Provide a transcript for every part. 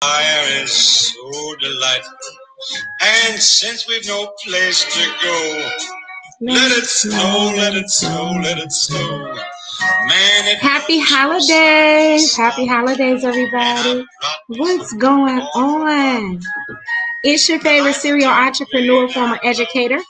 Fire is so delightful, and since we've no place to go, let it snow, let it snow, let it snow. Man, happy holidays! Happy holidays, everybody. What's going on? It's your favorite serial entrepreneur, former educator,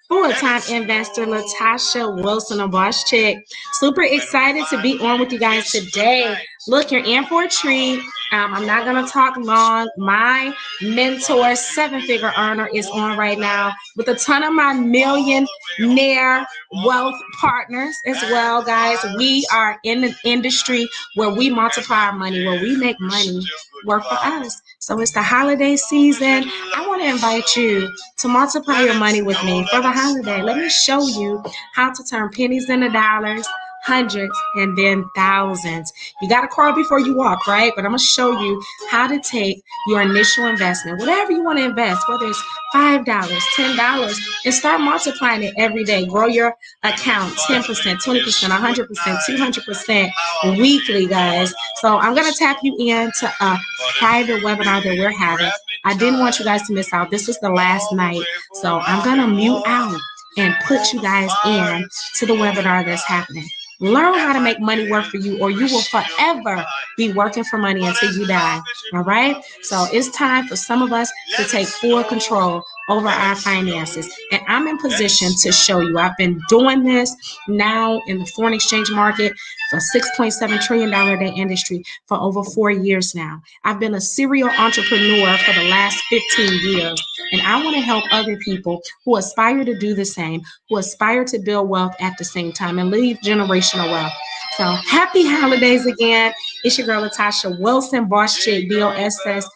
full-time investor, Latasha Wilson, a boss chick. Super excited to be on with you guys today. Look, you're in for a treat. I'm not going to talk long. My mentor, seven-figure earner, is on right now with a ton of my millionaire wealth partners as well, guys. We are in an industry where we multiply our money, where we make money work for us. So it's the holiday season. I want to invite you to multiply your money with me for the holiday. Let me show you how to turn pennies into dollars, hundreds, and then thousands. You got to crawl before you walk, right? But I'm going to show you how to take your initial investment, whatever you want to invest, whether it's $5, $10, and start multiplying it every day. Grow your account 10%, 20%, 100%, 200% weekly, guys. So I'm going to tap you into a private webinar that we're having. I didn't want you guys to miss out. This was the last night. So I'm going to mute out and put you guys in to the webinar that's happening. Learn how to make money work for you, or you will forever be working for money until you die. All right? So it's time for some of us to take full control over our finances. And I'm in position to show you. I've been doing this now in the foreign exchange market for $6.7 trillion a day industry for over 4 years now. I've been a serial entrepreneur for the last 15 years. And I want to help other people who aspire to do the same, who aspire to build wealth at the same time and leave generational wealth. So happy holidays again. It's your girl, Latasha Wilson, Boss Chick, BOSSCHIC.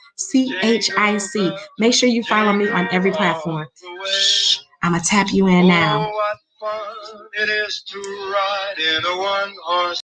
Make sure you follow me on every platform. I'm going to tap you in now. What fun it is to ride in a one-horse.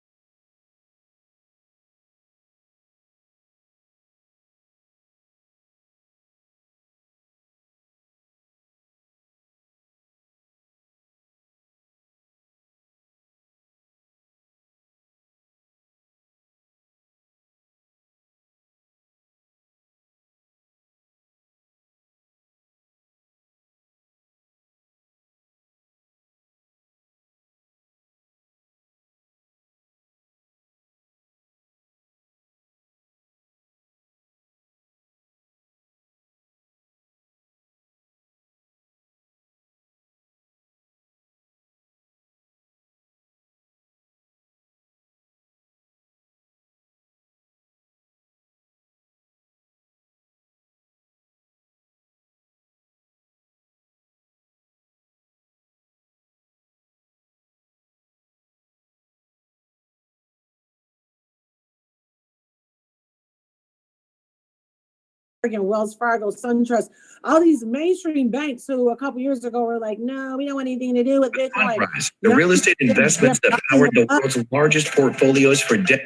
Wells Fargo, SunTrust, all these mainstream banks who a couple years ago were like, no, we don't want anything to do with Bitcoin. The real estate investments that powered the world's largest portfolios for debt.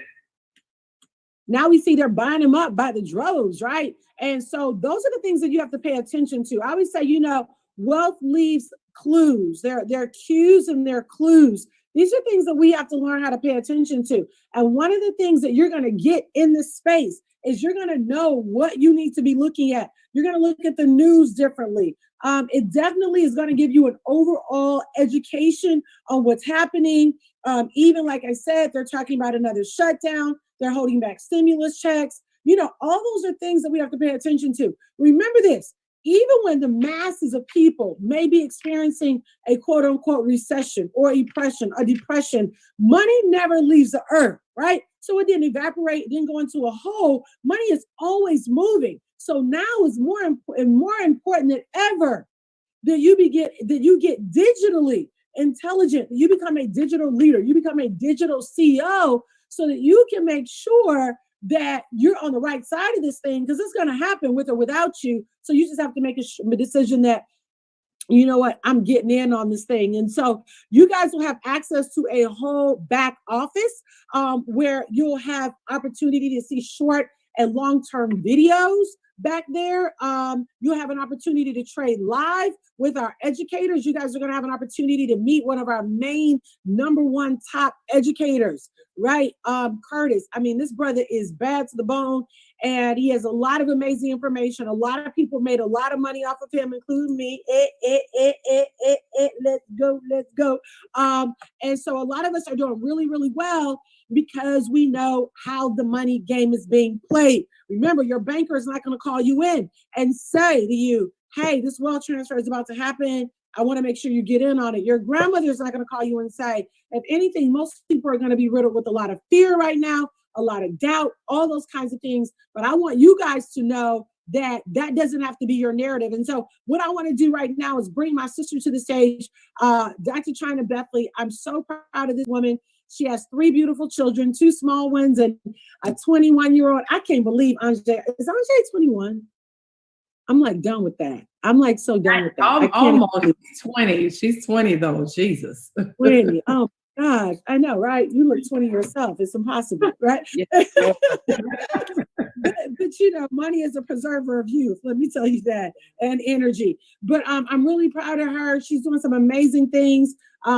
Now we see they're buying them up by the droves, right? And so those are the things that you have to pay attention to. I always say, wealth leaves clues. There are cues and there are clues. These are things that we have to learn how to pay attention to. And one of the things that you're going to get in this space is you're going to know what you need to be looking at. You're going to look at the news differently. It definitely is going to give you an overall education on what's happening. Even like I said, they're talking about another shutdown. They're holding back stimulus checks. All those are things that we have to pay attention to. Remember this, even when the masses of people may be experiencing a quote unquote recession or a depression, money never leaves the earth, right? So it didn't evaporate, it didn't go into a hole. Money is always moving. So now it's more important than ever that you get digitally intelligent, you become a digital leader, you become a digital CEO, so that you can make sure that you're on the right side of this thing, because it's going to happen with or without you. So you just have to make a decision that, you know what, I'm getting in on this thing. And so you guys will have access to a whole back office where you'll have opportunity to see short and long-term videos back there. You'll have an opportunity to trade live with our educators. You guys are going to have an opportunity to meet one of our main #1 top educators, right? Curtis. I mean, this brother is bad to the bone. and he has a lot of amazing information. A lot of people made a lot of money off of him, including me. Let's go, let's go. And so a lot of us are doing really, really well because we know how the money game is being played. Remember, your banker is not going to call you in and say to you, hey, this wealth transfer is about to happen. I want to make sure you get in on it. Your grandmother is not going to call you and say, if anything, most people are going to be riddled with a lot of fear right now, a lot of doubt, all those kinds of things. But I want you guys to know that that doesn't have to be your narrative. And so what I want to do right now is bring my sister to the stage, Dr. China Bethley. I'm so proud of this woman. She has 3 beautiful children, 2 small ones and a 21-year-old. I can't believe Anjay. Is Anjay 21? I'm like done with that. I'm like so done with that. I'm almost 20. She's 20 though. Jesus. 20. Oh gosh, I know, right? You look 20 yourself. It's impossible, right? But you know, money is a preserver of youth. Let me tell you that, and energy. But I'm really proud of her. She's doing some amazing things.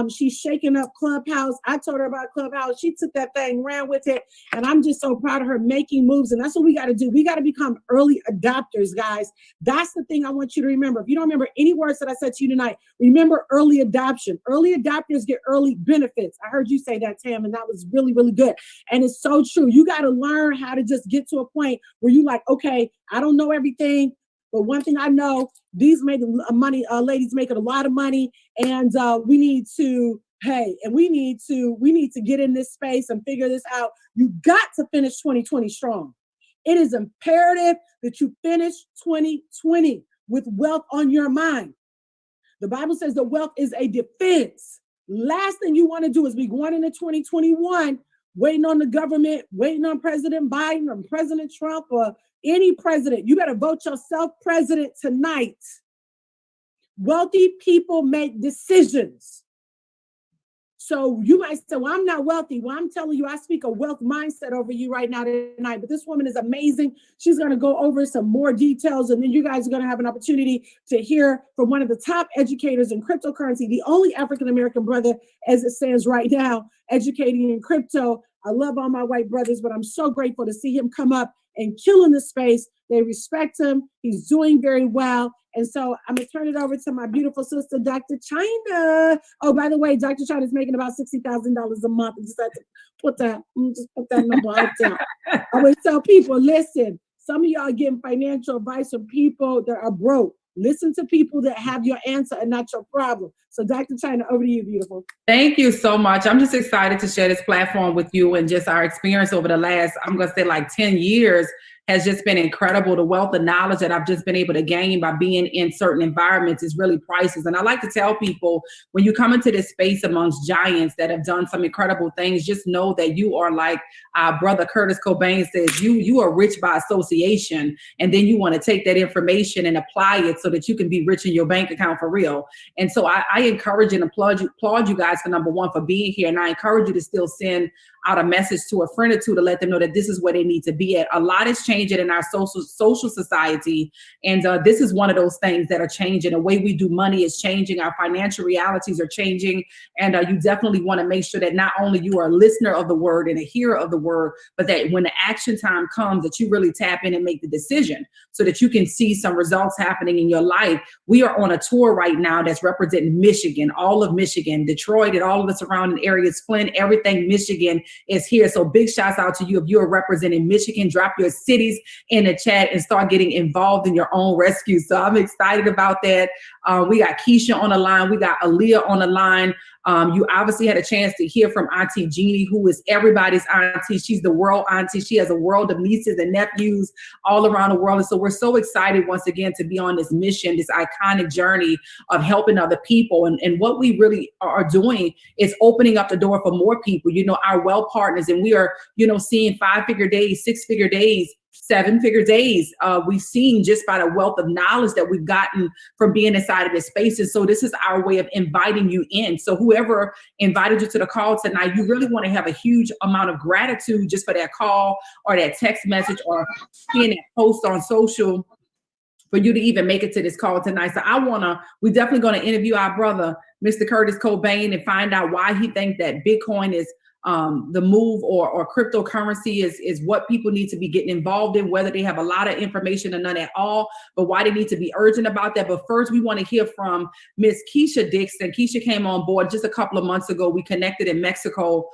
She's shaking up Clubhouse. I told her about Clubhouse. She took that thing, ran with it. And I'm just so proud of her making moves. And that's what we got to do. We got to become early adopters, guys. That's the thing I want you to remember. If you don't remember any words that I said to you tonight, remember early adoption. Early adopters get early benefits. I heard you say that, Tam, and that was really, really good. And it's so true. You got to learn how to just get to a point where you like, okay, I don't know everything. But one thing I know, these making money, ladies making a lot of money, and we need to get in this space and figure this out. You got to finish 2020 strong. It is imperative that you finish 2020 with wealth on your mind. The Bible says the wealth is a defense. Last thing you want to do is be going into 2021 waiting on the government, waiting on President Biden or President Trump or any president. You better vote yourself president tonight. Wealthy people make decisions. So you might say, well, I'm not wealthy. Well, I'm telling you, I speak a wealth mindset over you right now tonight. But this woman is amazing. She's going to go over some more details. And then you guys are going to have an opportunity to hear from one of the top educators in cryptocurrency, the only African-American brother, as it stands right now, educating in crypto. I love all my white brothers, but I'm so grateful to see him come up and kill in the space. They respect him. He's doing very well. And so I'm going to turn it over to my beautiful sister, Dr. China. Oh, by the way, Dr. China is making about $60,000 a month. I just had to put that number out there. I always tell people, listen, some of y'all are getting financial advice from people that are broke. Listen to people that have your answer and not your problem. So Dr. China, over to you, beautiful. Thank you so much. I'm just excited to share this platform with you, and just our experience over the last, I'm going to say like 10 years has just been incredible. The wealth of knowledge that I've just been able to gain by being in certain environments is really priceless. And I like to tell people, when you come into this space amongst giants that have done some incredible things, just know that you are like our brother Curtis Cobain says, you are rich by association. And then you want to take that information and apply it so that you can be rich in your bank account for real. And so I encourage and applaud you guys for, number one, for being here. And I encourage you to still send out a message to a friend or two to let them know that this is where they need to be at. A lot is changing in our social society. And this is one of those things that are changing. The way we do money is changing. Our financial realities are changing. And you definitely want to make sure that not only you are a listener of the word and a hearer of the word, but that when the action time comes, that you really tap in and make the decision so that you can see some results happening in your life. We are on a tour right now that's representing Michigan, all of Michigan, Detroit, and all of the surrounding areas, Flint, everything Michigan is here. So big shouts out to you. If you are representing Michigan, drop your cities in the chat and start getting involved in your own rescue. So I'm excited about that. We got Keisha on the line. We got Aaliyah on the line. You obviously had a chance to hear from Auntie Jeannie, who is everybody's auntie. She's the world auntie. She has a world of nieces and nephews all around the world. And so we're so excited once again to be on this mission, this iconic journey of helping other people. And what we really are doing is opening up the door for more people, our well partners. And we are, seeing 5-figure days, 6-figure days, 7-figure days. We've seen just by the wealth of knowledge that we've gotten from being inside of this space. And so this is our way of inviting you in. So whoever invited you to the call tonight, you really want to have a huge amount of gratitude just for that call or that text message or seeing that post on social for you to even make it to this call tonight. So we're definitely going to interview our brother, Mr. Curtis Cobain, and find out why he thinks that Bitcoin is the move or cryptocurrency is what people need to be getting involved in, whether they have a lot of information or none at all, but why they need to be urgent about that. But first, we want to hear from Miss Keisha Dixon. Keisha came on board just a couple of months ago. We connected in Mexico.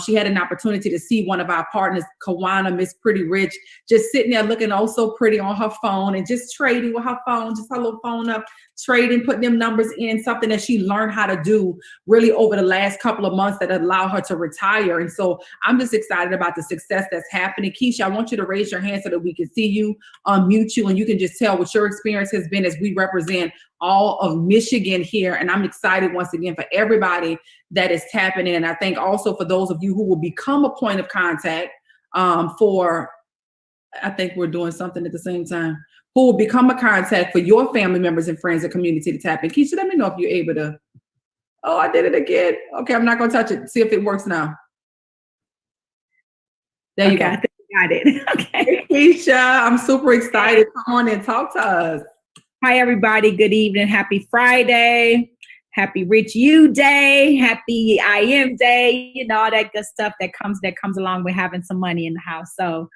She had an opportunity to see one of our partners, Kawana, Miss Pretty Rich, just sitting there looking oh so pretty on her phone and just trading with her phone, just her little phone up, trading, putting them numbers in, something that she learned how to do really over the last couple of months that allow her to retire. And so I'm just excited about the success that's happening. Keisha, I want you to raise your hand so that we can see you, unmute you, and you can just tell what your experience has been as we represent all of Michigan here. And I'm excited once again for everybody that is tapping in. And I think also for those of you who will become a point of contact for, I think we're doing something at the same time, who will become a contact for your family members and friends and community to tap in. Keisha, let me know if you're able to. Oh, I did it again. Okay, I'm not going to touch it. See if it works now. There you go. I think I got it. Okay. Hey, Keisha, I'm super excited. Come on and talk to us. Hi, everybody. Good evening. Happy Friday. Happy Rich You Day. Happy I Am Day. You know, all that good stuff that comes along with having some money in the house. So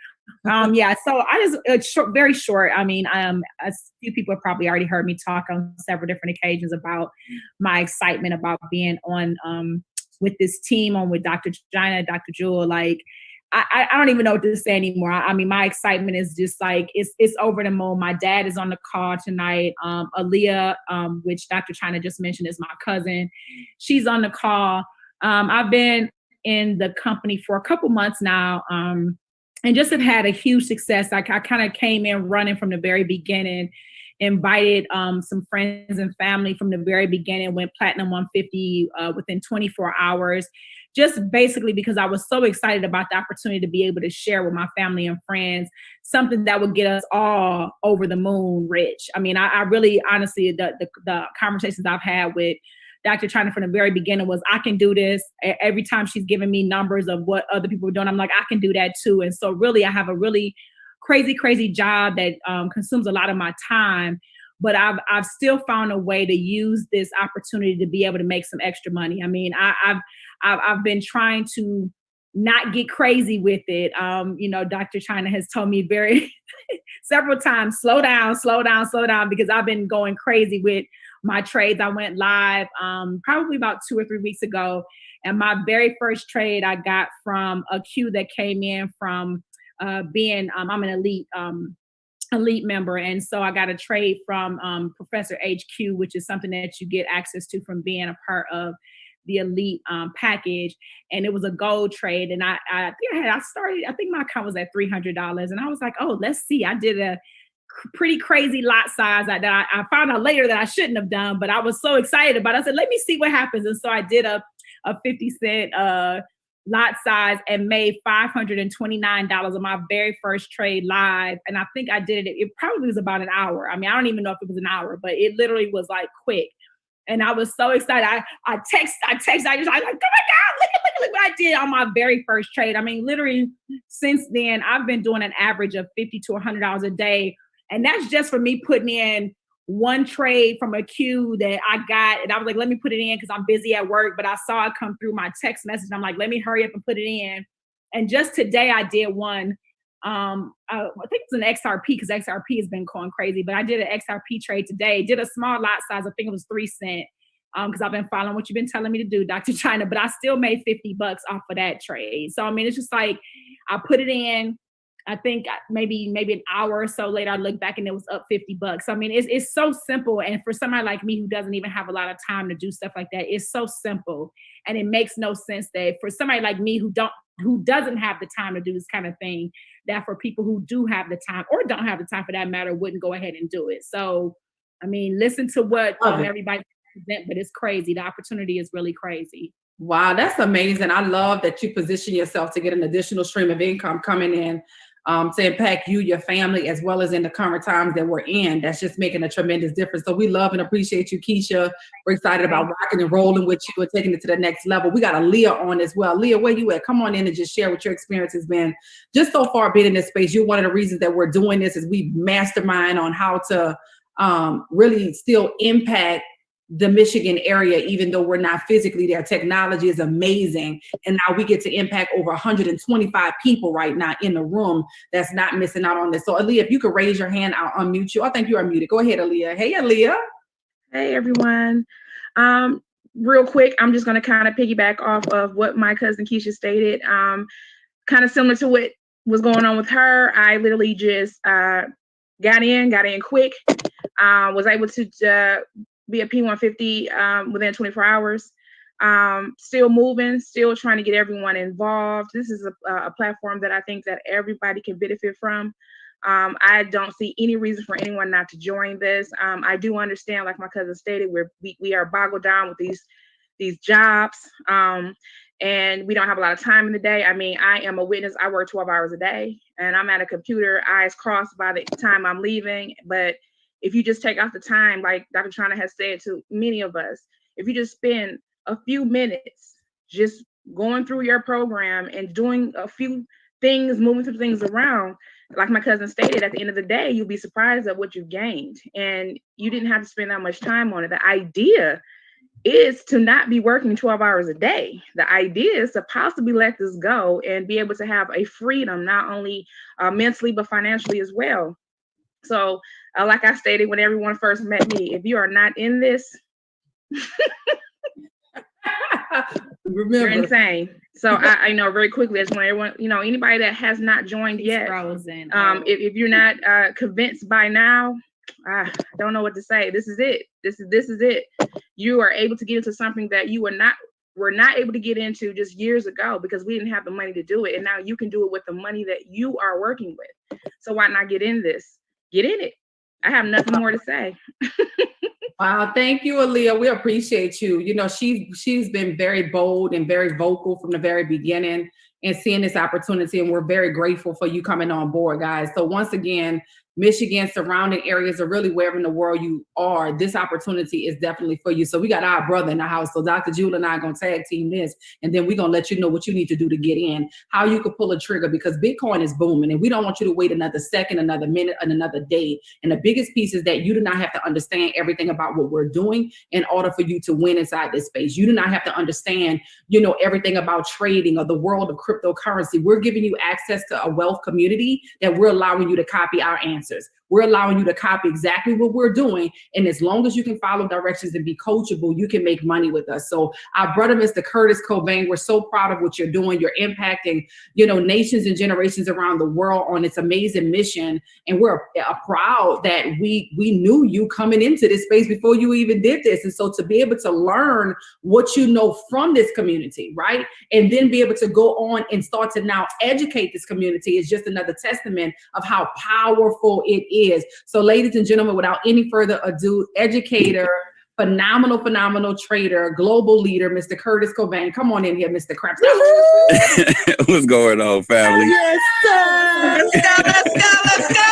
yeah, so I just very short. I mean, a few people have probably already heard me talk on several different occasions about my excitement about being on with this team, on with Dr. Gina, Dr. Jewel. Like, I don't even know what to say anymore. I mean, my excitement is just like it's over the moon. My dad is on the call tonight. Aaliyah, which Dr. China just mentioned, is my cousin. She's on the call. I've been in the company for a couple months now. And just have had a huge success. I kind of came in running from the very beginning, invited some friends and family from the very beginning, went platinum 150 within 24 hours, just basically because I was so excited about the opportunity to be able to share with my family and friends something that would get us all over the moon rich. I mean, I really, honestly, the conversations I've had with Dr. China from the very beginning was, I can do this. Every time she's giving me numbers of what other people are doing, I'm like, I can do that too. And so really, I have a really crazy job that consumes a lot of my time, but I've still found a way to use this opportunity to be able to make some extra money. I mean, I've been trying to not get crazy with it. You know, Dr. China has told me several times, slow down, because I've been going crazy with my trades. I went live probably about 2 or 3 weeks ago. And my very first trade I got from a queue that came in from being, I'm an elite member. And so I got a trade from Professor HQ, which is something that you get access to from being a part of the elite package. And it was a gold trade. And I think my account was at $300. And I was like, oh, let's see. I did a pretty crazy lot size that I found out later that I shouldn't have done, but I was so excited about it. I said, let me see what happens. And so I did a 50-cent lot size and made $529 on my very first trade live. And I think I did it. It probably was about an hour. I mean, I don't even know if it was an hour, but it literally was like quick. And I was so excited. I text. I was like, oh my God, look what I did on my very first trade. I mean, literally since then, I've been doing an average of $50 to $100 a day. And that's just for me putting in one trade from a queue that I got. And I was like, let me put it in because I'm busy at work. But I saw it come through my text message. And I'm like, let me hurry up and put it in. And just today I did one. I think it's an XRP because XRP has been going crazy. But I did an XRP trade today. Did a small lot size. I think it was 3 cents. Because I've been following what you've been telling me to do, Dr. China. But I still made $50 off of that trade. So, I mean, it's just like I put it in. I think maybe an hour or so later, I looked back and it was up $50. I mean, it's so simple. And for somebody like me who doesn't even have a lot of time to do stuff like that, it's so simple. And it makes no sense that for somebody like me who doesn't have the time to do this kind of thing, that for people who do have the time or don't have the time for that matter, wouldn't go ahead and do it. So, I mean, listen to what everybody present, but it's crazy. The opportunity is really crazy. Wow, that's amazing. I love that you position yourself to get an additional stream of income coming in to impact you, your family, as well as in the current times that we're in. That's just making a tremendous difference. So we love and appreciate you, Keisha. We're excited about rocking and rolling with you and taking it to the next level. We got Aaliyah on as well. Aaliyah, where you at? Come on in and just share what your experience has been just so far being in this space. You're one of the reasons that we're doing this is we mastermind on how to really still impact the Michigan area, even though we're not physically there. Technology is amazing. And now we get to impact over 125 people right now in the room that's not missing out on this. So Aaliyah, if you could raise your hand, I'll unmute you. I think you are muted. Go ahead, Aaliyah. Hey, Aaliyah. Hey, everyone. Real quick, I'm just going to kind of piggyback off of what my cousin Keisha stated. Kind of similar to what was going on with her. I literally just got in quick, was able to be a P150 within 24 hours. Still moving, still trying to get everyone involved. This is a platform that I think that everybody can benefit from. I don't see any reason for anyone not to join this. I do understand, like my cousin stated, we are boggled down with these jobs, and we don't have a lot of time in the day. I mean, I am a witness. I work 12 hours a day, and I'm at a computer, eyes crossed by the time I'm leaving. But if you just take out the time, like Dr. Trana has said to many of us, if you just spend a few minutes just going through your program and doing a few things, moving some things around, like my cousin stated, at the end of the day, you'll be surprised at what you've gained. And you didn't have to spend that much time on it. The idea is to not be working 12 hours a day. The idea is to possibly let this go and be able to have a freedom, not only mentally, but financially as well. So like I stated, when everyone first met me, if you are not in this, you're insane. So I know very quickly, I just want everyone, anybody that has not joined yet, frozen. If you're not convinced by now, I don't know what to say. This is it. This is it. You are able to get into something that you were not able to get into just years ago because we didn't have the money to do it. And now you can do it with the money that you are working with. So why not get in this? Get in it. I have nothing more to say. Wow, thank you, Aaliyah. We appreciate you. She's been very bold and very vocal from the very beginning and seeing this opportunity, and we're very grateful for you coming on board, guys. So once again, Michigan, surrounding areas, or really wherever in the world you are, this opportunity is definitely for you. So we got our brother in the house. So Dr. Jewel and I are going to tag team this, and then we're going to let you know what you need to do to get in, how you could pull a trigger, because Bitcoin is booming, and we don't want you to wait another second, another minute, and another day. And the biggest piece is that you do not have to understand everything about what we're doing in order for you to win inside this space. You do not have to understand, everything about trading or the world of cryptocurrency. We're giving you access to a wealth community that we're allowing you to copy our answers. We're allowing you to copy exactly what we're doing. And as long as you can follow directions and be coachable, you can make money with us. So our brother, Mr. Curtis Cobain, we're so proud of what you're doing. You're impacting, nations and generations around the world on this amazing mission. And we're proud that we knew you coming into this space before you even did this. And so to be able to learn what you know from this community, right? And then be able to go on and start to now educate this community is just another testament of how powerful it is. So ladies and gentlemen, without any further ado, educator, phenomenal trader, global leader, Mr. Curtis Cobain. Come on in here, Mr. Craps. What's going on, family? Yes, sir. Let's go.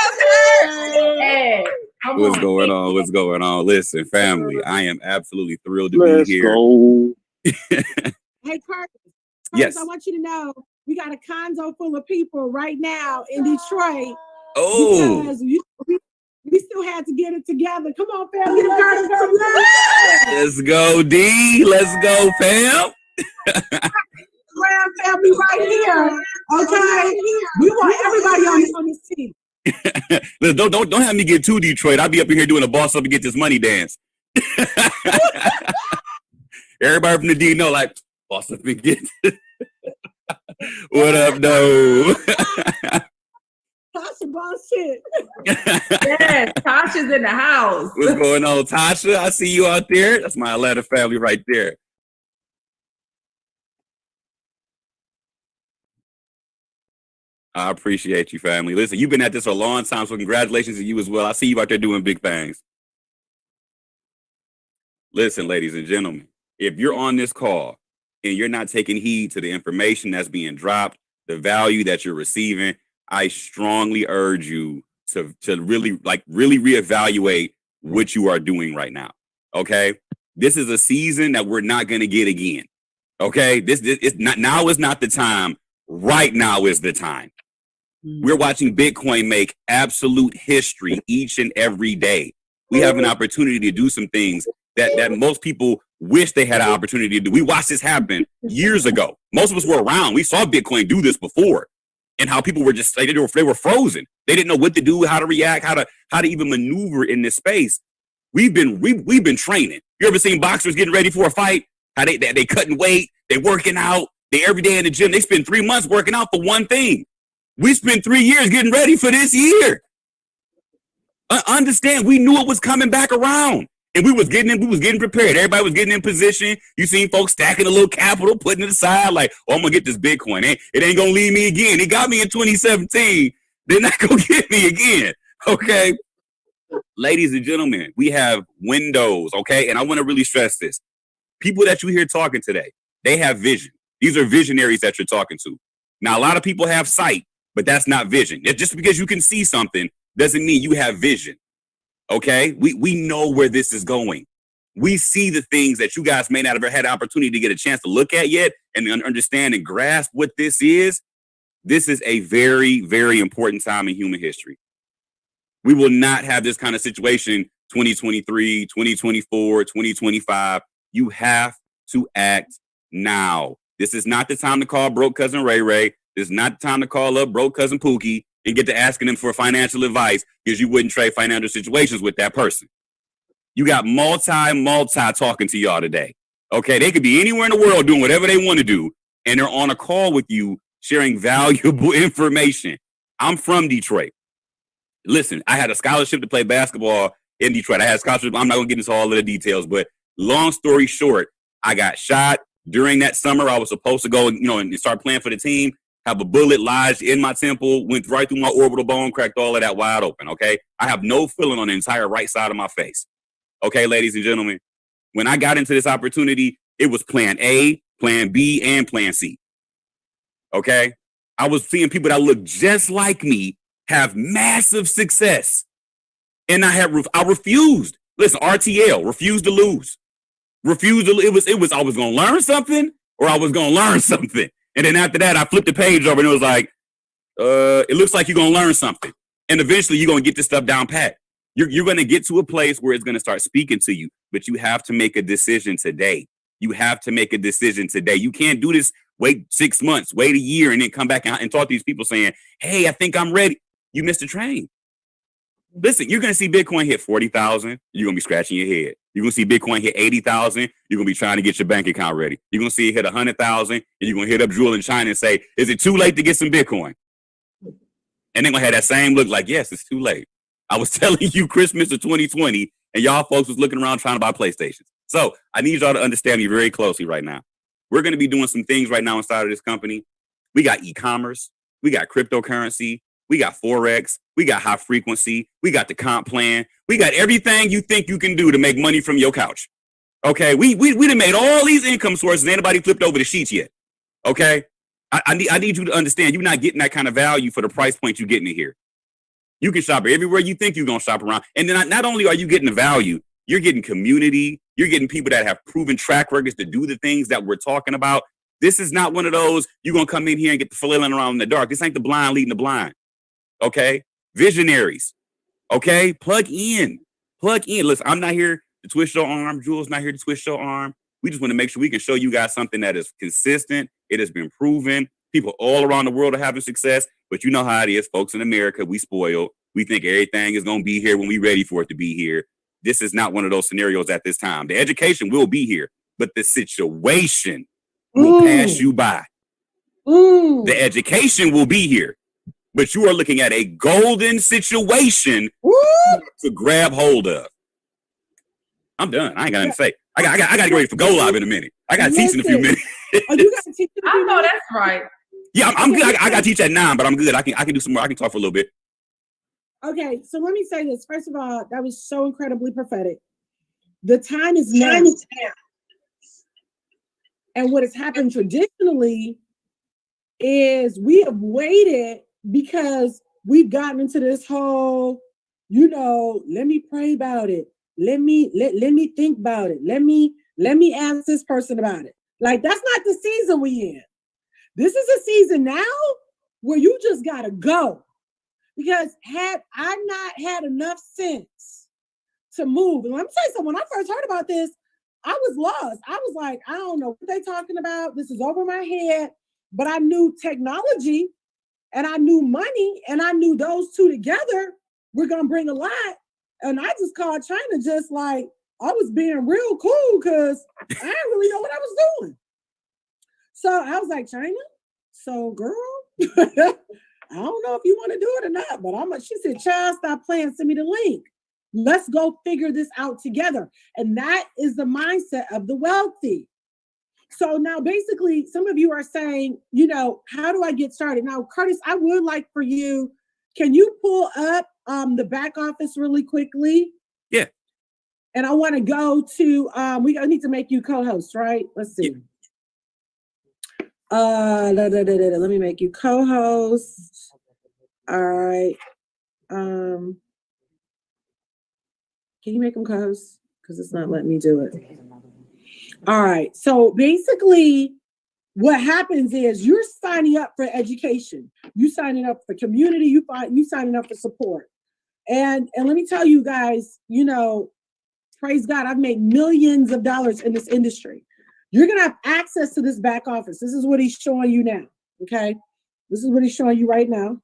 Hey, What's going on? What's going on? Listen, family, I am absolutely thrilled to Let's be here. go. Hey, Curtis, Yes. I want you to know we got a condo full of people right now in Detroit. Oh, Because we still had to get it together. Come on, family. let's go, D. Let's go, Pam. Family right here. Okay. We want everybody on this team. Listen, don't have me get too Detroit. I'll be up in here doing a boss up and get this money dance. Everybody from the D know, like, boss up and get what up, though? Tasha boss shit. yes, Tasha's in the house. What's going on, Tasha? I see you out there. That's my Atlanta family right there. I appreciate you, family. Listen, you've been at this for a long time, so congratulations to you as well. I see you out there doing big things. Listen, ladies and gentlemen, if you're on this call and you're not taking heed to the information that's being dropped, the value that you're receiving, I strongly urge you to really reevaluate what you are doing right now. Okay, this is a season that we're not going to get again. Okay, this is not, now is not the time. Right now is the time. We're watching Bitcoin make absolute history each and every day. We have an opportunity to do some things that most people wish they had an opportunity to do. We watched this happen years ago. Most of us were around. We saw Bitcoin do this before, and how people were just they were frozen. They didn't know what to do, how to react, how to even maneuver in this space. We've been training. You ever seen boxers getting ready for a fight? How they cutting weight, they working out, they every day in the gym. They spend 3 months working out for one thing. We spent 3 years getting ready for this year. Understand, we knew it was coming back around. And we was getting prepared. Everybody was getting in position. You seen folks stacking a little capital, putting it aside, like, oh, I'm gonna get this Bitcoin. It ain't gonna leave me again. It got me in 2017. They're not gonna get me again. Okay. Ladies and gentlemen, we have windows, okay? And I want to really stress this. People that you hear talking today, they have vision. These are visionaries that you're talking to. Now, a lot of people have sight, but that's not vision. Just because you can see something doesn't mean you have vision. Okay, we know where this is going. We see the things that you guys may not have ever had the opportunity to get a chance to look at yet and understand and grasp what this is. This is a very, very important time in human history. We will not have this kind of situation 2023, 2024, 2025. You have to act now. This is not the time to call broke cousin Ray Ray. This is not the time to call up broke cousin Pookie and get to asking them for financial advice because you wouldn't trade financial situations with that person. You got multi talking to y'all today. Okay, they could be anywhere in the world doing whatever they want to do, and they're on a call with you sharing valuable information. I'm from Detroit. Listen, I had a scholarship to play basketball in Detroit. I had a scholarship. I'm not going to get into all of the details, but long story short, I got shot during that summer. I was supposed to go, and start playing for the team. Have a bullet lodged in my temple, went right through my orbital bone, cracked all of that wide open, okay? I have no feeling on the entire right side of my face. Okay, ladies and gentlemen, when I got into this opportunity, it was plan A, plan B, and plan C. Okay? I was seeing people that looked just like me have massive success. And I refused. Listen, RTL, refused to lose. It was I was going to learn something or I was going to learn something. And then after that, I flipped the page over and it was like, it looks like you're going to learn something. And eventually you're going to get this stuff down pat. You're going to get to a place where it's going to start speaking to you, but you have to make a decision today. You have to make a decision today. You can't do this, wait 6 months, wait a year, and then come back and talk to these people saying, hey, I think I'm ready. You missed the train. Listen, you're going to see Bitcoin hit 40,000. You're going to be scratching your head. You're going to see Bitcoin hit 80,000. You're going to be trying to get your bank account ready. You're going to see it hit 100,000, and you're going to hit up Jewel in China and say, is it too late to get some Bitcoin? And they're going to have that same look like, yes, it's too late. I was telling you Christmas of 2020, and y'all folks was looking around trying to buy PlayStations. So I need y'all to understand me very closely right now. We're going to be doing some things right now inside of this company. We got e-commerce. We got cryptocurrency. We got Forex. We got high frequency. We got the comp plan. We got everything you think you can do to make money from your couch. Okay, we done made all these income sources. Anybody flipped over the sheets yet? Okay, I need you to understand you're not getting that kind of value for the price point you're getting in here. You can shop everywhere you think you're going to shop around. And then not only are you getting the value, you're getting community. You're getting people that have proven track records to do the things that we're talking about. This is not one of those, you're going to come in here and get the flailing around in the dark. This ain't the blind leading the blind. Okay? Visionaries. Okay? Plug in. Listen, I'm not here to twist your arm. Jewel's not here to twist your arm. We just want to make sure we can show you guys something that is consistent. It has been proven. People all around the world are having success, but you know how it is. Folks in America, we spoiled. We think everything is going to be here when we're ready for it to be here. This is not one of those scenarios at this time. The education will be here, but the situation will pass you by. The education will be here, but you are looking at a golden situation to grab hold of. I'm done. I ain't got nothing to say. I got to get ready for Go Live in a minute. I got to teach in a few minutes. Oh, you got to teach in a few I know that's right. Yeah, I'm good. I got to teach at 9, but I'm good. I can do some more. I can talk for a little bit. Okay, so let me say this. First of all, that was so incredibly prophetic. The time is now. And what has happened traditionally is we have waited because we've gotten into this whole, let me pray about it. Let me think about it. Let me ask this person about it. Like, that's not the season we in. This is a season now where you just gotta go. Because had I not had enough sense to move. And let me tell you something, when I first heard about this, I was lost. I was like, I don't know what they're talking about. This is over my head. But I knew technology and I knew money and I knew those two together were going to bring a lot. And I just called China just like I was being real cool because I didn't really know what I was doing. So I was like, China? So girl, I don't know if you want to do it or not, but she said, child, stop playing, send me the link. Let's go figure this out together. And that is the mindset of the wealthy. So now basically some of you are saying, how do I get started? Now, Curtis, I would like for you, can you pull up the back office really quickly? Yeah. And I want to go to, I need to make you co-host, right? Let's see. Yeah. Let me make you co-host. All right. Can you make them co-host? Because it's not letting me do it. All right. So basically, what happens is you're signing up for education. You signing up for community. You signing up for support. And let me tell you guys, praise God, I've made millions of dollars in this industry. You're going to have access to this back office. This is what he's showing you now. Okay. This is what he's showing you right now.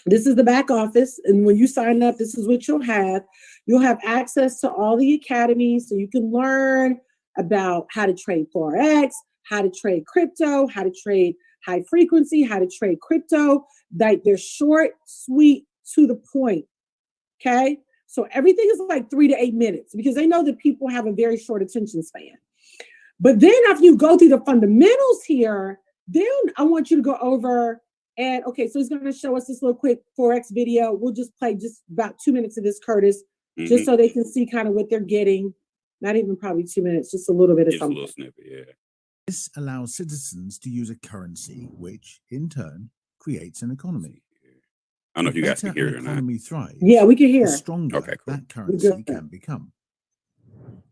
This is the back office. And when you sign up, this is what you'll have. You'll have access to all the academies so you can learn about how to trade Forex, how to trade crypto, how to trade high frequency, how to trade crypto. Like they're short, sweet, to the point. Okay. So everything is like 3 to 8 minutes because they know that people have a very short attention span. But then after you go through the fundamentals here, then I want you to go over and okay, so he's going to show us this little quick Forex video. We'll just play just about 2 minutes of this, Curtis, just so they can see kind of what they're getting. Not even probably 2 minutes, just a little bit of something. A little snippet, yeah. This allows citizens to use a currency, which in turn creates an economy. I don't know if you guys can hear it or not. Economy thrives, yeah, we can hear. The stronger that currency can become.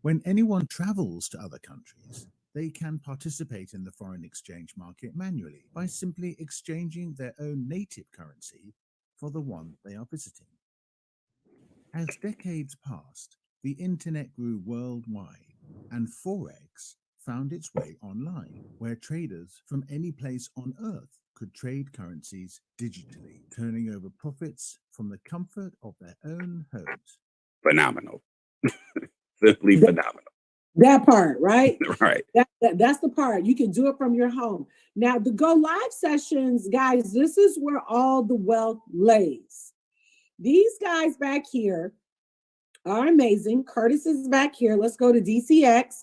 When anyone travels to other countries, they can participate in the foreign exchange market manually by simply exchanging their own native currency for the one they are visiting. As decades passed, the internet grew worldwide, and Forex found its way online, where traders from any place on Earth could trade currencies digitally, turning over profits from the comfort of their own homes. Phenomenal. Simply phenomenal. That part, right? Right. That's the part. You can do it from your home. Now, the Go Live sessions, guys, this is where all the wealth lays. These guys back here are amazing. Curtis is back here. Let's go to DCX.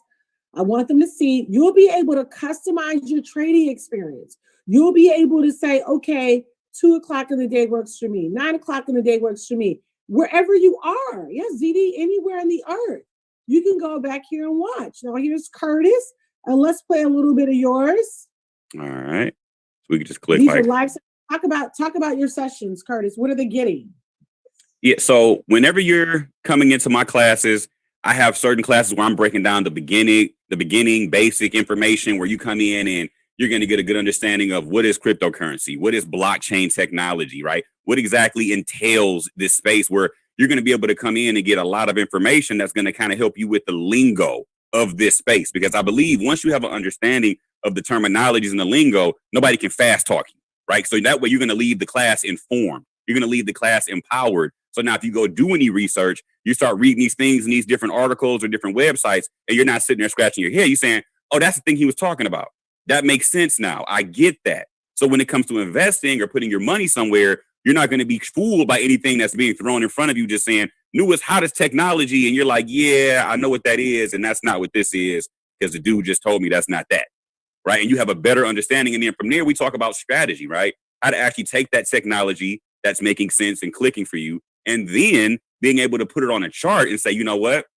I want them to see. You'll be able to customize your trading experience. You'll be able to say, okay, 2 o'clock in the day works for me. 9 o'clock in the day works for me. Wherever you are. Yes, ZD, anywhere in the earth. You can go back here and watch. Now here's Curtis, and let's play a little bit of yours. All right. So we can just click. These are live. Talk about your sessions, Curtis. What are they getting? Yeah. So whenever you're coming into my classes, I have certain classes where I'm breaking down the beginning basic information where you come in and you're going to get a good understanding of what is cryptocurrency, what is blockchain technology, right? What exactly entails this space where you're going to be able to come in and get a lot of information that's going to kind of help you with the lingo of this space. Because I believe once you have an understanding of the terminologies and the lingo, nobody can fast talk you, right? So that way you're going to leave the class informed. You're going to leave the class empowered. So now if you go do any research, you start reading these things in these different articles or different websites, and you're not sitting there scratching your head. You're saying, oh, that's the thing he was talking about. That makes sense now. I get that. So when it comes to investing or putting your money somewhere, you're not going to be fooled by anything that's being thrown in front of you, just saying, newest, hottest technology. And you're like, yeah, I know what that is. And that's not what this is, because the dude just told me that's not that. Right. And you have a better understanding. And then from there, we talk about strategy, right? How to actually take that technology that's making sense and clicking for you, and then being able to put it on a chart and say, you know what?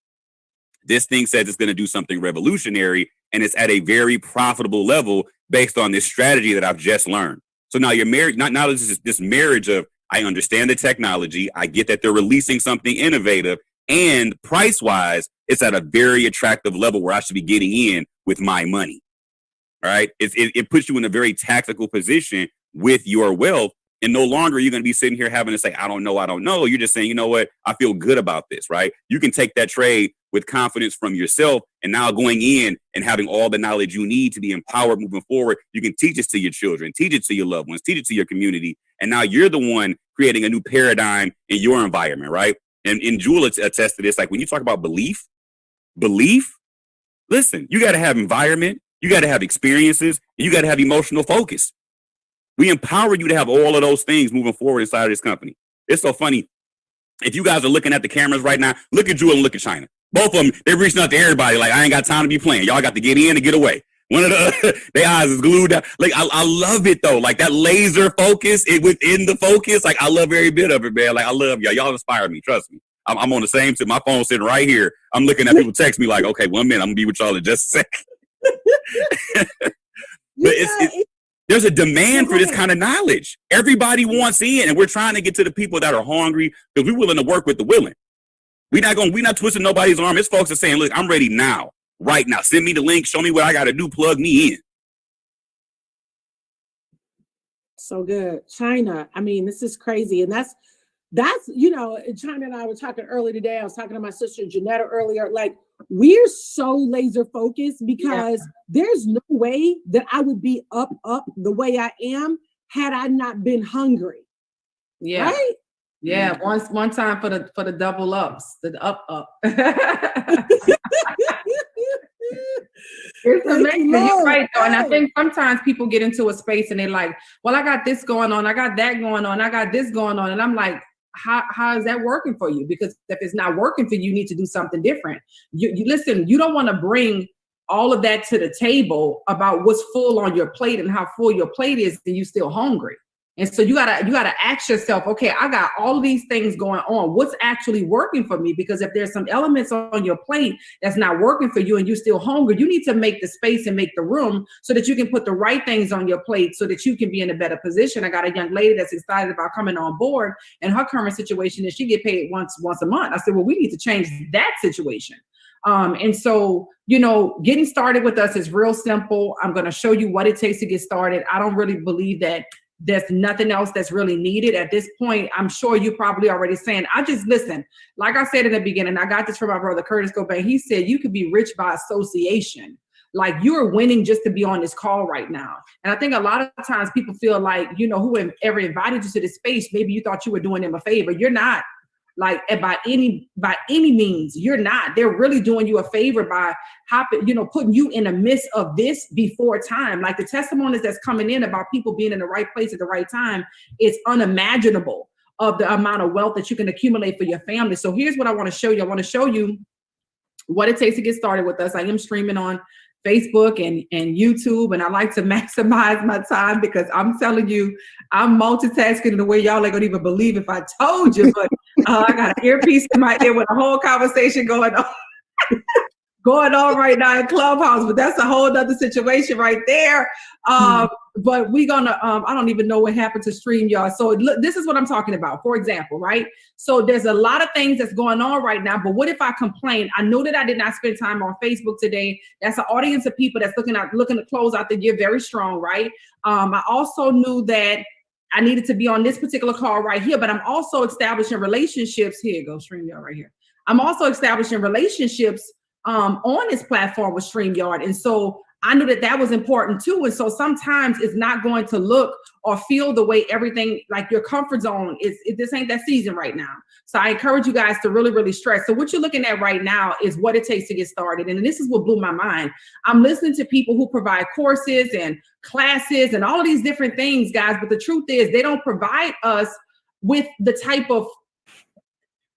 This thing says it's going to do something revolutionary, and it's at a very profitable level based on this strategy that I've just learned. So now you're married. Now this marriage of, I understand the technology. I get that they're releasing something innovative, and price wise, it's at a very attractive level where I should be getting in with my money. All right. It puts you in a very tactical position with your wealth, And no longer are you going to be sitting here having to say, I don't know. You're just saying, you know what? I feel good about this, right? You can take that trade with confidence from yourself, and now going in and having all the knowledge you need to be empowered moving forward. You can teach it to your children, teach it to your loved ones, teach it to your community. And now you're the one creating a new paradigm in your environment, right? And Jewel attests to this. Like when you talk about belief, listen, you got to have environment, you got to have experiences, and you got to have emotional focus. We empower you to have all of those things moving forward inside of this company. It's so funny. If you guys are looking at the cameras right now, look at Jewel and look at China. Both of them, they're reaching out to everybody like, I ain't got time to be playing. Y'all got to get in and get away. One of the, their eyes is glued down. Like, I love it though. Like that laser focus within the focus. Like I love every bit of it, man. Like I love y'all. Y'all inspire me. Trust me. I'm on the same tip. My phone's sitting right here. I'm looking at people text me like, okay, 1 minute. I'm gonna be with y'all in just a second. But there's a demand for this kind of knowledge. Everybody wants in, and we're trying to get to the people that are hungry because we're willing to work with the willing. We're not twisting nobody's arm. It's folks are saying, look, I'm ready now, right now. Send me the link. Show me what I got to do. Plug me in. So good. China. I mean, this is crazy. And that's, China and I were talking earlier today. I was talking to my sister Janetta earlier. Like, we're so laser focused because there's no way that I would be up the way I am had I not been hungry. Yeah. Right? Yeah. One time for the double ups, the up. It's amazing. You're right though. And I think sometimes people get into a space and they're like, well, I got this going on, I got that going on, I got this going on. And I'm like, how is that working for you? Because if it's not working for you, you need to do something different. You listen, you don't want to bring all of that to the table about what's full on your plate and how full your plate is, and you still hungry. And so you gotta ask yourself, okay, I got all these things going on. What's actually working for me? Because if there's some elements on your plate that's not working for you and you're still hungry, you need to make the space and make the room so that you can put the right things on your plate so that you can be in a better position. I got a young lady that's excited about coming on board, and her current situation is she get paid once a month. I said, well, we need to change that situation. And so, getting started with us is real simple. I'm going to show you what it takes to get started. I don't really believe that there's nothing else that's really needed at this point. I'm sure you probably already saying, listen, like I said in the beginning, I got this from my brother, Curtis Cobain. He said, you could be rich by association. Like you are winning just to be on this call right now. And I think a lot of times people feel like, whoever invited you to this space, maybe you thought you were doing them a favor. You're not. Like by any means, you're not. They're really doing you a favor by putting you in the midst of this before time. Like the testimonies that's coming in about people being in the right place at the right time, it's unimaginable of the amount of wealth that you can accumulate for your family. So here's what I want to show you. I want to show you what it takes to get started with us. I am streaming on Facebook and YouTube, and I like to maximize my time because I'm telling you, I'm multitasking in a way y'all ain't gonna even believe if I told you, but I got an earpiece in my ear with a whole conversation going on. Going on right now in Clubhouse, but that's a whole nother situation right there. But we're gonna, I don't even know what happened to StreamYard. So look, this is what I'm talking about, for example, right? So there's a lot of things that's going on right now, but what if I complain? I know that I did not spend time on Facebook today. That's an audience of people that's looking to close out the year very strong, right? I also knew that I needed to be on this particular call right here, but I'm also establishing relationships. Here you go, StreamYard right here. I'm also establishing relationships on this platform with StreamYard. And so I knew that was important too. And so sometimes it's not going to look or feel the way everything, like your comfort zone is. This ain't that season right now. So I encourage you guys to really, really stress. So what you're looking at right now is what it takes to get started. And this is what blew my mind. I'm listening to people who provide courses and classes and all of these different things, guys. But the truth is they don't provide us with the type of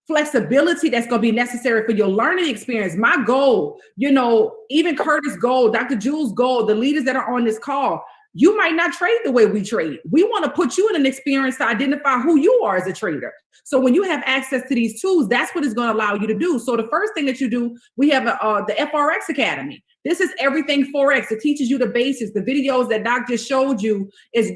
flexibility that's going to be necessary for your learning experience. My goal, even Curtis' goal, Dr. Jules' goal, the leaders that are on this call, you might not trade the way we trade. We want to put you in an experience to identify who you are as a trader. So when you have access to these tools, that's what it's going to allow you to do. So the first thing that you do, we have the FRX Academy. This is everything Forex. It teaches you the basics. The videos that Doc just showed you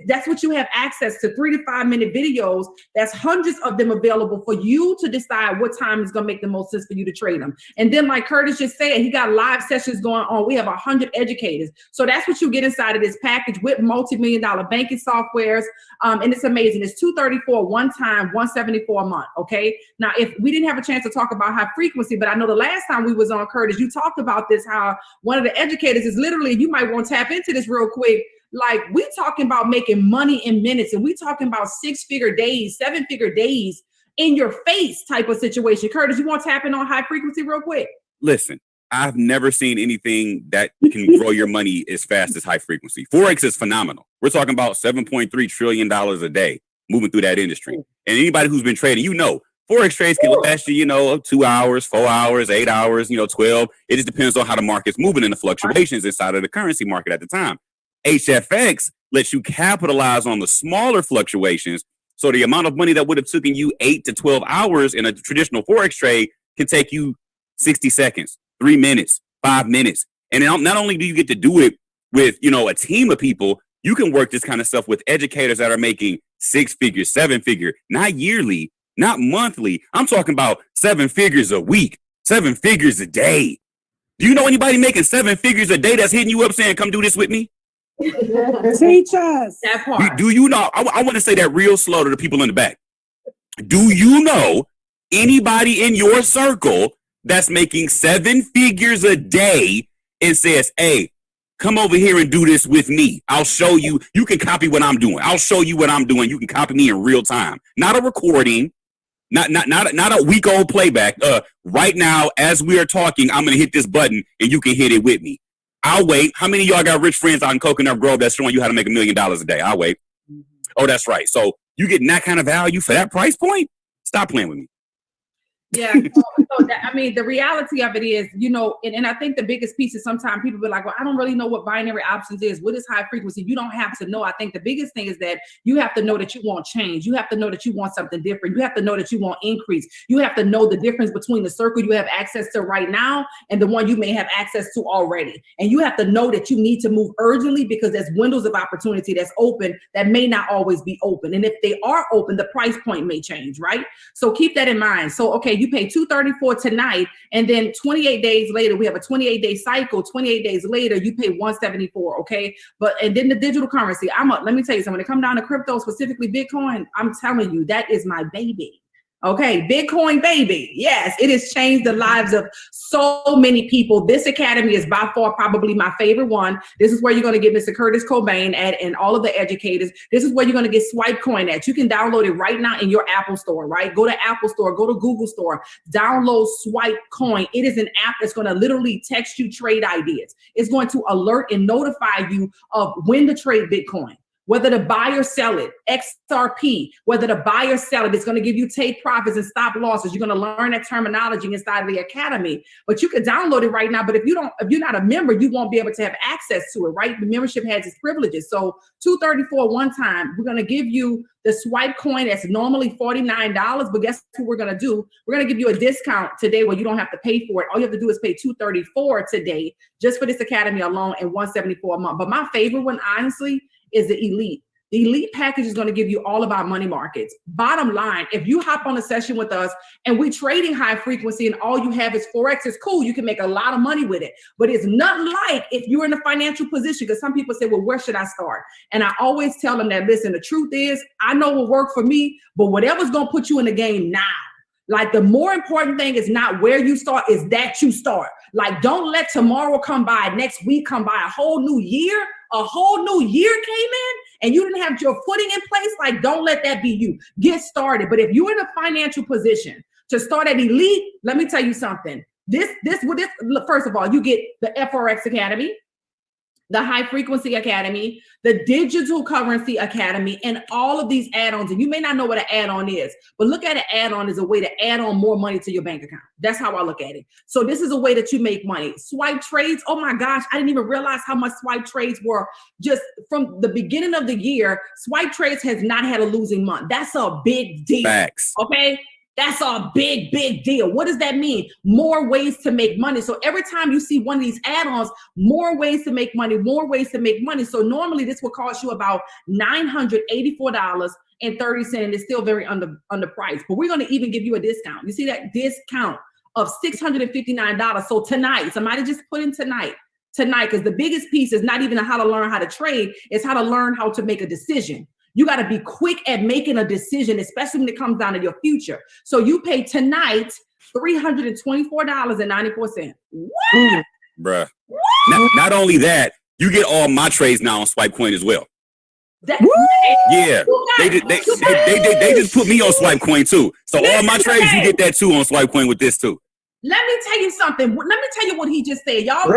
that's what you have access to, 3 to 5 minute videos. That's hundreds of them available for you to decide what time is going to make the most sense for you to trade them. And then like Curtis just said, he got live sessions going on. We have 100 educators. So that's what you get inside of this package with multi-million-dollar banking softwares. And it's amazing. It's $234 one time, $174 a month. Okay. Now, if we didn't have a chance to talk about high frequency, but I know the last time we was on, Curtis, you talked about this, how one of the educators is literally, you might want to tap into this real quick. Like, we talking about making money in minutes, and we talking about 6-figure days, 7-figure days in your face type of situation. Curtis, you want to tap in on high frequency real quick? Listen, I've never seen anything that can grow your money as fast as high frequency. Forex is phenomenal. We're talking about $7.3 trillion a day moving through that industry. And anybody who's been trading, Forex trades can last you, 2 hours, 4 hours, 8 hours, 12. It just depends on how the market's moving and the fluctuations inside of the currency market at the time. HFX lets you capitalize on the smaller fluctuations. So the amount of money that would have taken you 8 to 12 hours in a traditional Forex trade can take you 60 seconds, 3 minutes, 5 minutes. And not only do you get to do it with, a team of people, you can work this kind of stuff with educators that are making 6-figure, 7-figure, not yearly, not monthly. I'm talking about 7 figures a week, 7 figures a day. Do you know anybody making 7 figures a day that's hitting you up saying, come do this with me? Teach us. That part. Do you know? I want to say that real slow to the people in the back. Do you know anybody in your circle that's making 7 figures a day and says, hey, come over here and do this with me. I'll show you. You can copy what I'm doing. I'll show you what I'm doing. You can copy me in real time. Not a recording. Not a week-old playback. Right now, as we are talking, I'm going to hit this button and you can hit it with me. I'll wait. How many of y'all got rich friends out in Coconut Grove that's showing you how to make $1 million a day? I'll wait. Oh, that's right. So you getting that kind of value for that price point? Stop playing with me. Yeah. The reality of it is, and I think the biggest piece is sometimes people be like, well, I don't really know what binary options is. What is high frequency? You don't have to know. I think the biggest thing is that you have to know that you want change. You have to know that you want something different. You have to know that you want increase. You have to know the difference between the circle you have access to right now and the one you may have access to already. And you have to know that you need to move urgently because there's windows of opportunity that's open that may not always be open. And if they are open, the price point may change, right? So keep that in mind. So, okay, you pay $234 tonight, and then 28 days later, we have a 28-day cycle. 28 days later, you pay $174. Okay, and then the digital currency. Let me tell you something. When it comes down to crypto, specifically Bitcoin, I'm telling you, that is my baby. Okay, Bitcoin baby. Yes, it has changed the lives of so many people. This academy is by far probably my favorite one. This is where you're going to get Mr. Curtis Cobain at and all of the educators. This is where you're going to get Swipe Coin at. You can download it right now in your Apple store, right? Go to Apple Store, go to Google Store, download Swipe Coin. It is an app that's going to literally text you trade ideas. It's going to alert and notify you of when to trade Bitcoin. Whether to buy or sell it, XRP, whether to buy or sell it, it's going to give you take profits and stop losses. You're going to learn that terminology inside of the academy, but you can download it right now. But if you're not a member, you won't be able to have access to it, right? The membership has its privileges. So $234 one time, we're going to give you the Swipe Coin that's normally $49, but guess what we're going to do? We're going to give you a discount today where you don't have to pay for it. All you have to do is pay $234 today just for this academy alone and $174 a month. But my favorite one, honestly, is the Elite. The Elite package is going to give you all of our money markets. Bottom line, if you hop on a session with us and we're trading high frequency and all you have is Forex, it's cool. You can make a lot of money with it. But it's nothing like if you're in a financial position, because some people say, well, where should I start? And I always tell them that, listen, the truth is, I know what worked for me, but whatever's going to put you in the game now. Like, the more important thing is not where you start, is that you start. Like, don't let tomorrow come by, next week come by, a whole new year came in and you didn't have your footing in place. Like, don't let that be you. Get started. But if you're in a financial position to start at Elite, let me tell you something. This first of all, you get the FRX Academy, the High Frequency Academy, the Digital Currency Academy, and all of these add-ons. And you may not know what an add-on is, but look at an add-on as a way to add on more money to your bank account. That's how I look at it. So this is a way that you make money. Swipe trades, oh my gosh, I didn't even realize how much swipe trades were. Just from the beginning of the year, swipe trades has not had a losing month. That's a big deal. Facts. Okay? That's a big, big deal. What does that mean? More ways to make money. So every time you see one of these add-ons, more ways to make money, more ways to make money. So normally this will cost you about $984.30, and it's still very underpriced. But we're going to even give you a discount. You see that discount of $659. So tonight, somebody just put in tonight, because the biggest piece is not even how to learn how to trade, it's how to learn how to make a decision. You got to be quick at making a decision, especially when it comes down to your future. So you pay tonight $324.94. What? Bruh. Not only that, you get all my trades now on Swipe Coin as well. Yeah, they just put me on Swipe Coin too. So all my trades, you get that too on Swipe Coin with this too. Let me tell you something. Let me tell you what he just said, y'all.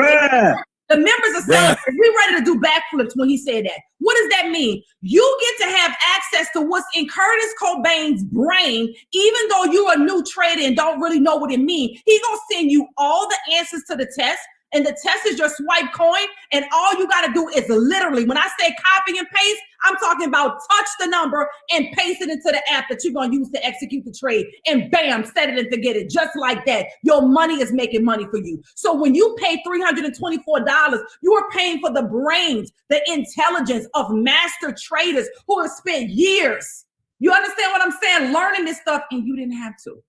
The members are celebrating. We ready to do backflips when he said that. What does that mean? You get to have access to what's in Curtis Cobain's brain, even though you're a new trader and don't really know what it means. He's gonna send you all the answers to the test. And the test is your Swipe Coin. And all you got to do is literally, when I say copy and paste, I'm talking about touch the number and paste it into the app that you're going to use to execute the trade. And bam, set it and forget it. Just like that. Your money is making money for you. So when you pay $324, you are paying for the brains, the intelligence of master traders who have spent years. You understand what I'm saying? Learning this stuff, and you didn't have to.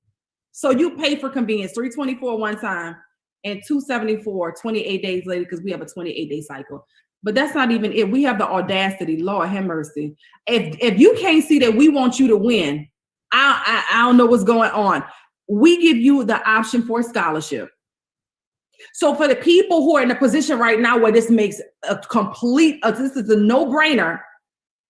So you pay for convenience, $324 one time. And $274 28 days later, because we have a 28-day cycle. But that's not even it. We have the audacity, Lord have mercy. If you can't see that we want you to win, I don't know what's going on. We give you the option for a scholarship. So for the people who are in a position right now where this makes a complete, this is a no-brainer,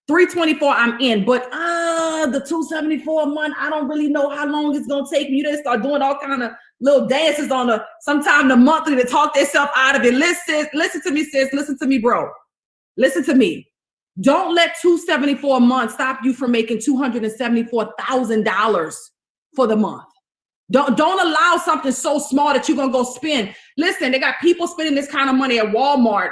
$324 I'm in, but the $274 a month, I don't really know how long it's gonna take me. You just start doing all kind of little dances on sometime the monthly to talk themselves out of it. Listen to me, sis. Listen to me, bro. Listen to me. Don't let $274 a month stop you from making $274,000 for the month. Don't allow something so small that you're gonna go spend. Listen, they got people spending this kind of money at Walmart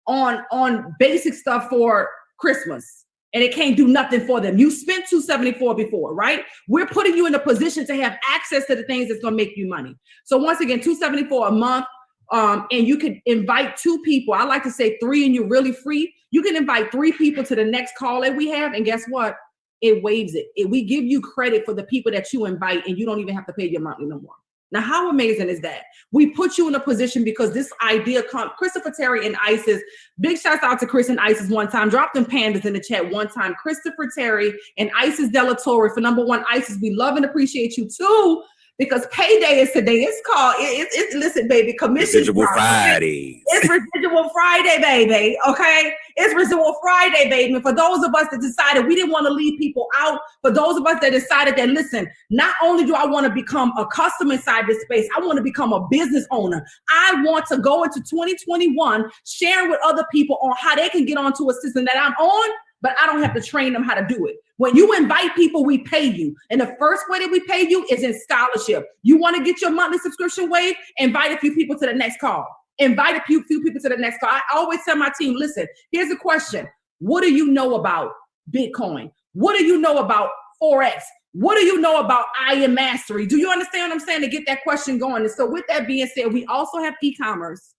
on basic stuff for Christmas. And it can't do nothing for them. You spent $274 before, right? We're putting you in a position to have access to the things that's going to make you money. So once again, $274 a month, and you can invite 2 people. I like to say 3, and you're really free. You can invite 3 people to the next call that we have, and guess what? It waives it. We give you credit for the people that you invite, and you don't even have to pay your monthly no more. Now, how amazing is that? We put you in a position because this idea comes. Christopher Terry and Isis, big shouts out to Chris and Isis one time. Drop them pandas in the chat one time. Christopher Terry and Isis Delatorre for number 1. Isis, we love and appreciate you too, because payday is today. It's called, it's listen, baby, commission. Residual Friday. It's Residual Friday, baby, okay? It's Residual Friday, baby. And for those of us that decided we didn't want to leave people out, for those of us that decided that, listen, not only do I want to become a customer inside this space, I want to become a business owner. I want to go into 2021 sharing with other people on how they can get onto a system that I'm on, but I don't have to train them how to do it. When you invite people, we pay you. And the first way that we pay you is in scholarship. You want to get your monthly subscription waived? Invite a few people to the next call. Invite a few people to the next call. I always tell my team, listen, here's the question. What do you know about Bitcoin? What do you know about Forex? What do you know about IM Mastery? Do you understand what I'm saying? To get that question going. And so with that being said, we also have e-commerce.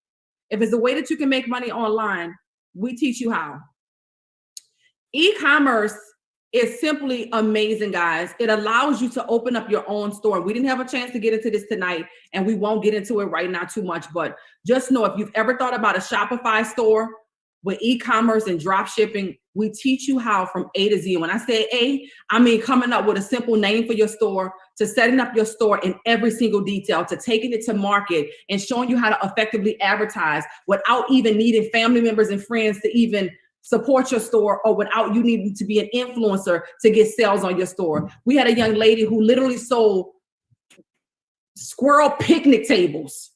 If it's a way that you can make money online, we teach you how. E-commerce is simply amazing, guys. It allows you to open up your own store. We didn't have a chance to get into this tonight, and we won't get into it right now too much, but just know if you've ever thought about a Shopify store with e-commerce and drop shipping, we teach you how from A to Z. When I say A, I mean coming up with a simple name for your store, to setting up your store in every single detail, to taking it to market and showing you how to effectively advertise without even needing family members and friends to even support your store, or without you needing to be an influencer to get sales on your store. We had a young lady who literally sold squirrel picnic tables.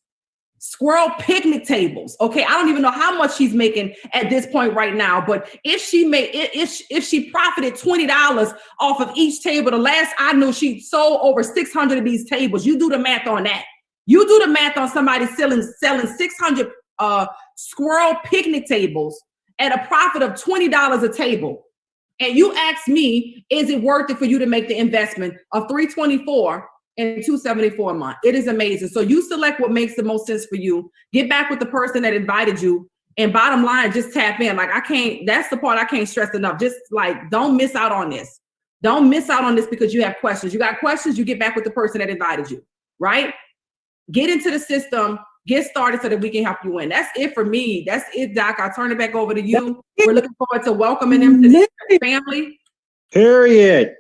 Okay, I don't even know how much she's making at this point right now, but if she profited $20 off of each table, the last I knew, she sold over 600 of these tables. You do the math on that. You do the math on somebody selling 600 squirrel picnic tables at a profit of $20 a table. And you ask me, is it worth it for you to make the investment of $324 and $274 a month. It is amazing. So you select what makes the most sense for you. Get back with the person that invited you. And bottom line, just tap in. Like, that's the part I can't stress enough. Just like, don't miss out on this. Don't miss out on this because you have questions. You got questions, you get back with the person that invited you, right? Get into the system, get started so that we can help you win. That's it for me. That's it, Doc. I'll turn it back over to you. We're looking forward to welcoming them to the family. Period.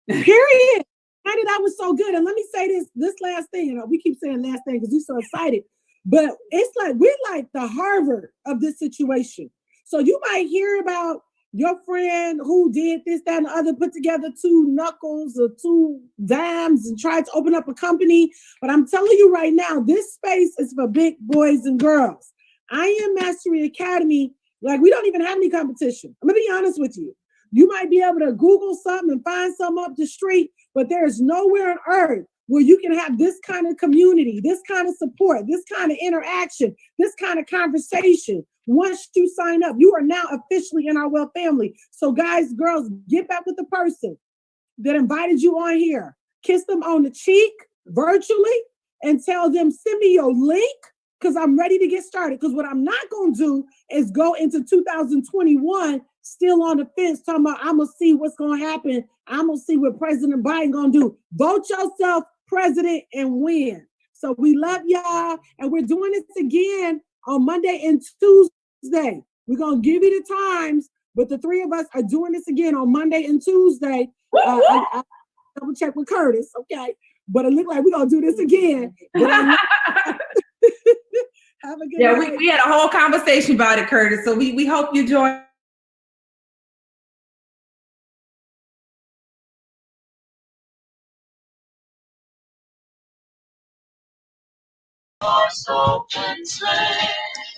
Period. Honey, that was so good. And let me say this last thing. You know, we keep saying last thing because we're so excited. But it's like we're like the Harvard of this situation. So you might hear about your friend who did this, that, and the other, put together 2 knuckles or 2 dimes and tried to open up a company. But I'm telling you right now, this space is for big boys and girls. I Am Mastery Academy, like, we don't even have any competition. I'm gonna be honest with you. You might be able to Google something and find something up the street, but there's nowhere on earth where you can have this kind of community, this kind of support, this kind of interaction, this kind of conversation. Once you sign up, you are now officially in our Wealth family. So guys, girls, get back with the person that invited you on here. Kiss them on the cheek virtually and tell them, send me your link because I'm ready to get started. Because what I'm not going to do is go into 2021 still on the fence talking about, I'm going to see what's going to happen. I'm going to see what President Biden going to do. Vote yourself president and win. So we love y'all. And we're doing this again on Monday and Tuesday. We're going to give you the times, but the 3 of us are doing this again on Monday and Tuesday. I double check with Curtis, okay? But it looked like we're going to do this again. Have a good night. We had a whole conversation about it, Curtis. So we hope you join.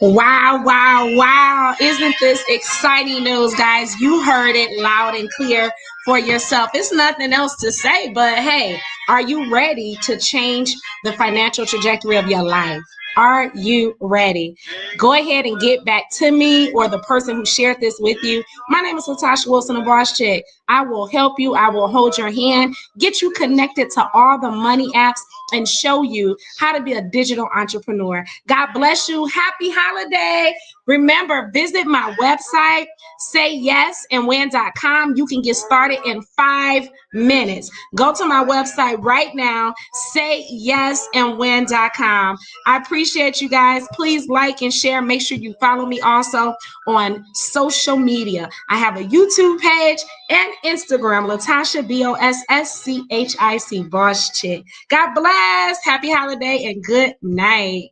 Wow, wow, wow. Isn't this exciting news, guys? You heard it loud and clear for yourself. It's nothing else to say, but hey, are you ready to change the financial trajectory of your life? Are you ready? Go ahead and get back to me or the person who shared this with you. My name is Latasha Wilson of Boss Chick. I will help you. I will hold your hand, get you connected to all the money apps, and show you how to be a digital entrepreneur. God bless you. Happy holiday. Remember, visit my website, sayyesandwin.com. You can get started in 5 minutes. Go to my website right now, sayyesandwin.com. I appreciate you guys. Please like and share. Make sure you follow me also on social media. I have a YouTube page and Instagram, Latasha, BOSSCHIC, Boss Chick. God bless. Happy holiday and good night.